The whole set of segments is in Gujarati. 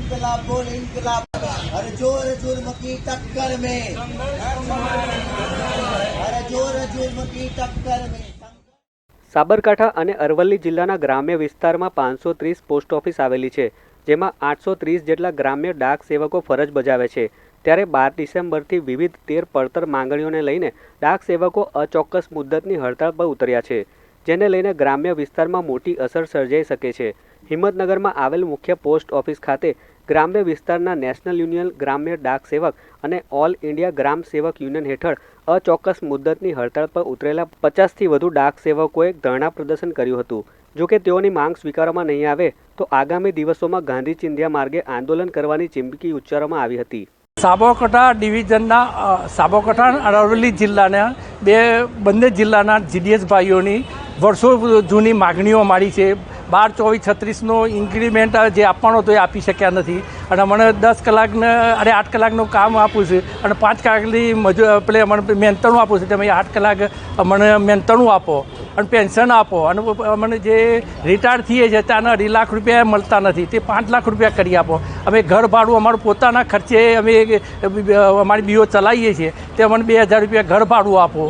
इनकलाब बोल इनकलाब। अरे जोर जुल्म की टक्कर में, अरे जोर जुल्म की टक्कर में। સાબરકાંઠા અને અરવલ્લી જિલ્લાના ગ્રામ્ય વિસ્તારમાં 530 પોસ્ટ ઓફિસ આવેલી છે, જેમાં 830 જેટલા ગ્રામ્ય ડાક સેવકો ફરજ બજાવે છે। ત્યારે 12 ડિસેમ્બરથી વિવિધ 13 પડતર માંગણીઓને લઈને ડાક સેવકો અચોક્કસ મુદ્દતની હડતાળ પર ઉતર્યા છે, જેને લઈને ગ્રામ્ય વિસ્તારમાં મોટી અસર સર્જાઈ શકે છે। હિંમતનગરમાં આવેલ મુખ્ય પોસ્ટ ઓફિસ ખાતે ગ્રામ્ય વિસ્તારના નેશનલ યુનિયન ગ્રામ્ય ડાક સેવક અને ઓલ ઇન્ડિયા ગ્રામ સેવક યુનિયન હેઠળ અચોક્કસ મુદ્દતની હડતાળ પર ઉતરેલા 50થી વધુ ડાક સેવકોએ ધરણા પ્રદર્શન કર્યું હતું। જો કે તેઓની માંગ સ્વીકારવામાં નહીં આવે તો આગામી દિવસોમાં ગાંધી ચિંધ્યા માર્ગે આંદોલન કરવાની ચીમકી ઉચ્ચારવામાં આવી હતી। સાબરકાંઠા ડિવિઝનના સાબરકાંઠા અને અરવલ્લી જિલ્લાના બંને જિલ્લાના જીડીએસ ભાઈઓની વર્ષો જૂની માગણીઓ મારી છે। 12-24-36નો ઇન્ક્રીમેન્ટ જે આપવાનો હતો એ આપી શક્યા નથી અને મને 10 કલાકને અરે 8 કલાકનું કામ આપવું છે અને 5 કલાકની મને મહેનતાણું આપવું છે, તમે 8 કલાક મને મહેનતાણું આપો અને પેન્શન આપો અને મને જે રિટાયર થઈએ છે ત્યાંના 2 લાખ રૂપિયા મળતા નથી, તે 5 લાખ રૂપિયા કરી આપો। અમે ઘર ભાડું અમારું પોતાના ખર્ચે અમે અમારી બીઓ ચલાવીએ છીએ, તે અમને 2000 રૂપિયા ઘર ભાડું આપો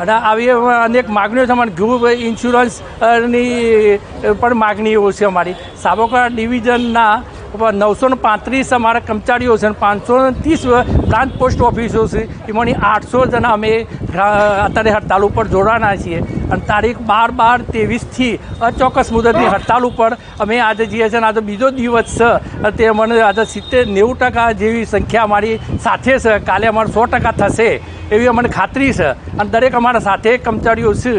અને આવી અનેક માગણીઓ છે। અમારી ગ્રુપ ઇન્સ્યોરન્સની પણ માગણીઓ છે। અમારી સાબરકાંઠા ડિવિઝનના 935 અમારા કર્મચારીઓ છે અને 530 બ્રાન્ચ પોસ્ટ ઓફિસો છે, એમાંની 800 જણા અમે અત્યારે હડતાલ ઉપર જોડાના છીએ અને તારીખ 12/12-23થી અચોક્કસ મુદતની હડતાલ ઉપર અમે આજે જઈએ છીએ અને આજે બીજો દિવસ છે। તે મને આજે 70-90% જેવી સંખ્યા અમારી સાથે છે, કાલે અમારે 100% થશે એવી અમને ખાતરી છે અને દરેક અમારા સાથે કર્મચારીઓ છે।